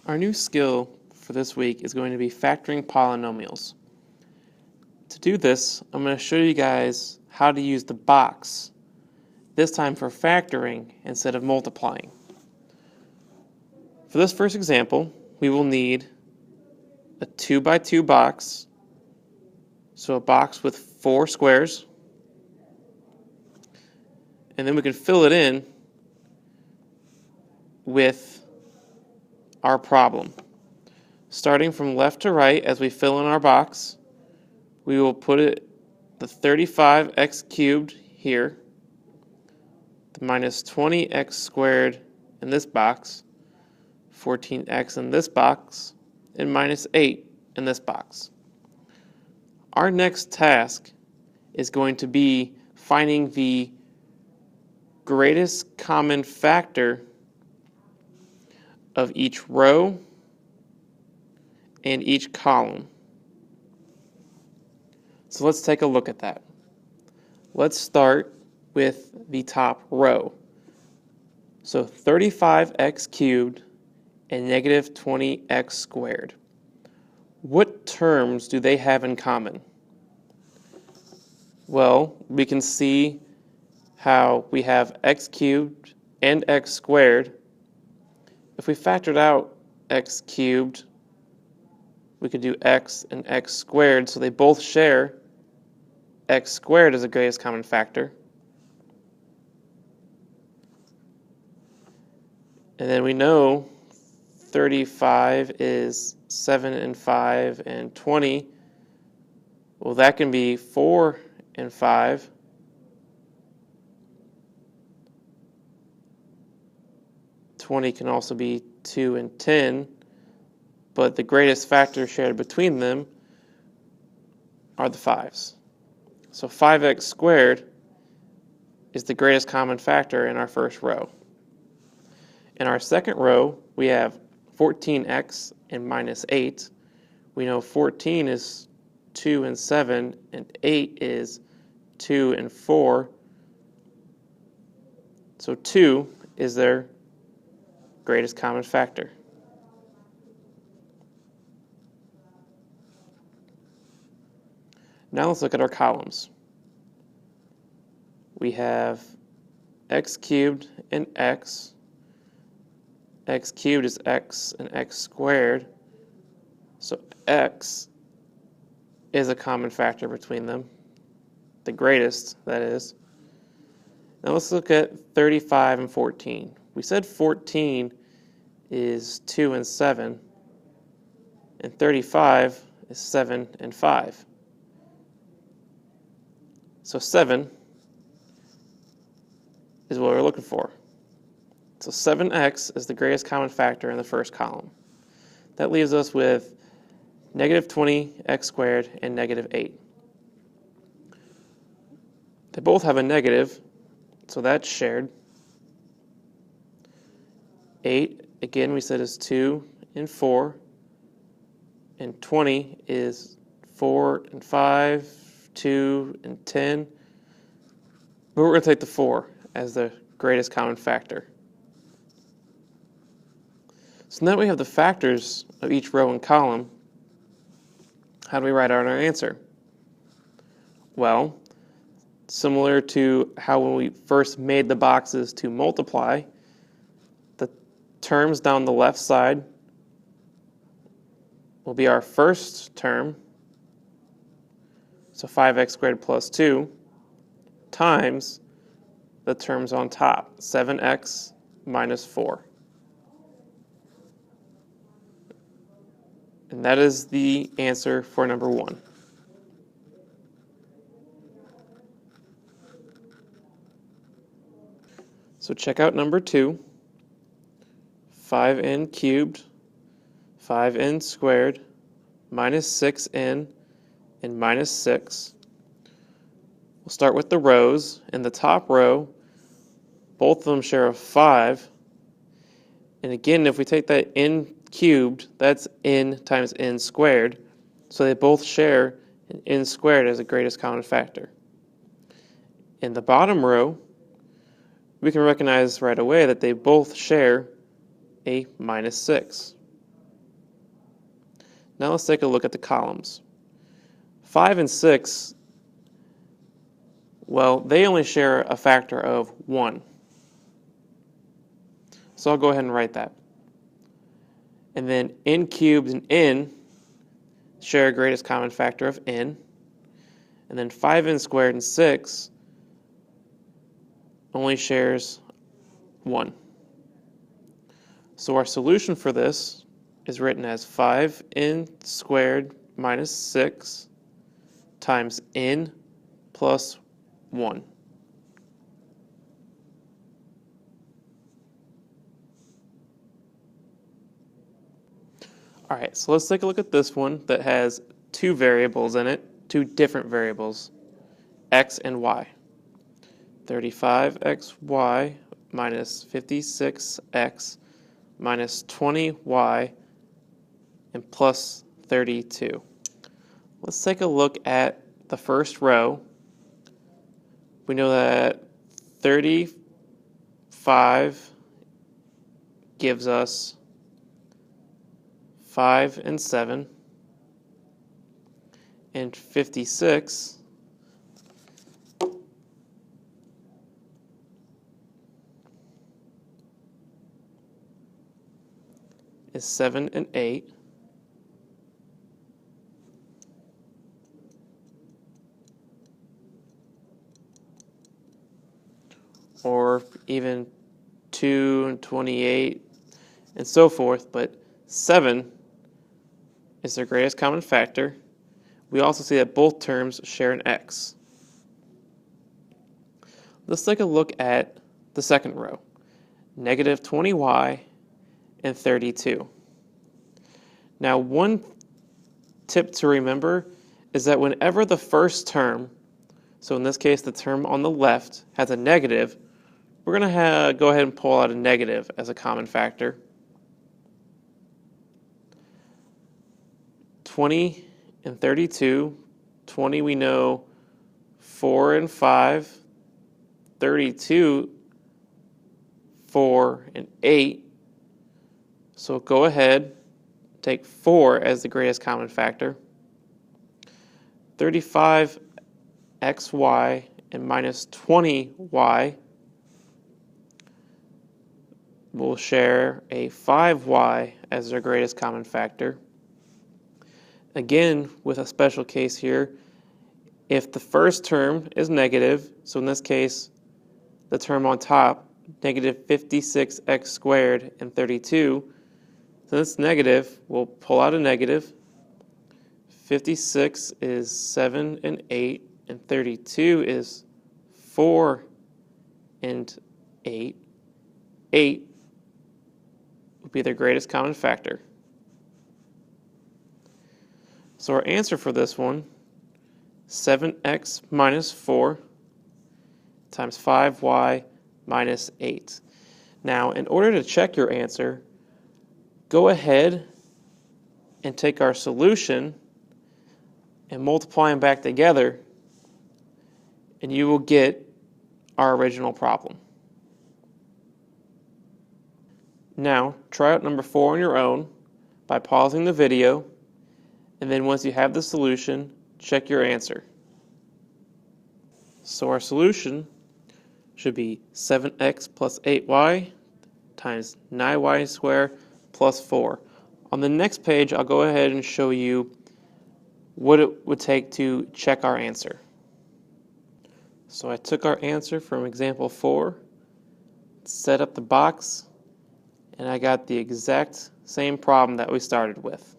Our new skill for this week is going to be factoring polynomials. To do this, I'm going to show you guys how to use the box, this time for factoring instead of multiplying. For this first example, we will need a 2 by 2 box, so a box with 4 squares, and then we can fill it in with our problem. Starting from left to right as we fill in our box, we will put the 35x cubed here, the minus 20x squared in this box, 14x in this box, and minus 8 in this box. Our next task is going to be finding the greatest common factor of each row and each column. So let's take a look at that. Let's start with the top row. So 35x cubed and negative 20x squared. What terms do they have in common? Well, we can see how we have x cubed and x squared. If we factored out x cubed, we could do x and x squared, so they both share x squared as the greatest common factor. And then we know 35 is 7 and 5 and 20. Well, that can be 4 and 5. '20 can also be 2 and 10, but the greatest factor shared between them are the 5s. So 5x squared is the greatest common factor in our first row. In our second row, we have 14x and minus 8. We know 14 is 2 and 7, and 8 is 2 and 4. So 2 is their greatest common factor. Now let's look at our columns. We have x cubed and x. X cubed is x and x squared. So x is a common factor between them. The greatest, that is. Now let's look at 35 and 14. We said 14 is 2 and 7, and 35 is 7 and 5. So 7 is what we're looking for. So 7x is the greatest common factor in the first column. That leaves us with negative 20x squared and negative 8. They both have a negative, so that's shared. 8, again, we said is 2 and 4. And 20 is 4 and 5, 2 and 10. But we're going to take the 4 as the greatest common factor. So now we have the factors of each row and column. How do we write out our answer? Well, similar to how when we first made the boxes to multiply, the terms down the left side will be our first term, so 5x squared plus 2, times the terms on top, 7x minus 4. And that is the answer for number 1. So check out number 2, 5n cubed, 5n squared, minus 6n, and minus 6. We'll start with the rows. In the top row, both of them share a 5. And again, if we take that n cubed, that's n times n squared. So they both share an n squared as the greatest common factor. In the bottom row, we can recognize right away that they both share a minus 6. Now let's take a look at the columns. 5 and 6, well, they only share a factor of 1. So I'll go ahead and write that. And then n cubed and n share a greatest common factor of n. And then 5n squared and 6 only shares 1. So our solution for this is written as 5n squared minus 6 times n plus 1. All right, so let's take a look at this one that has two variables in it, two different variables, x and y. 35xy minus 56x minus 20y and plus 32. Let's take a look at the first row. We know that 35 gives us 5 and 7, and 56 is 7 and 8. Or even 2 and 28 and so forth, but 7 is their greatest common factor. We also see that both terms share an x. Let's take a look at the second row, negative 20y and 32. Now, one tip to remember is that whenever the first term, so in this case the term on the left, has a negative, we're going to go ahead and pull out a negative as a common factor. 20 and 32. 20 we know 4 and 5. 32, 4 and 8. So go ahead, take 4 as the greatest common factor. 35xy and minus 20y will share a 5y as their greatest common factor. Again, with a special case here, if the first term is negative, so in this case, the term on top, negative 56x squared and 32, since it's negative, we'll pull out a negative. 56 is 7 and 8, and 32 is 4 and 8. 8 would be their greatest common factor. So our answer for this one, 7x minus 4 times 5y minus 8. Now, in order to check your answer, go ahead and take our solution and multiply them back together, and you will get our original problem. Now, try out number 4 on your own by pausing the video, and then once you have the solution, check your answer. So our solution should be 7x plus 8y times 9y squared plus 4. On the next page, I'll go ahead and show you what it would take to check our answer. So I took our answer from example 4, set up the box, and I got the exact same problem that we started with.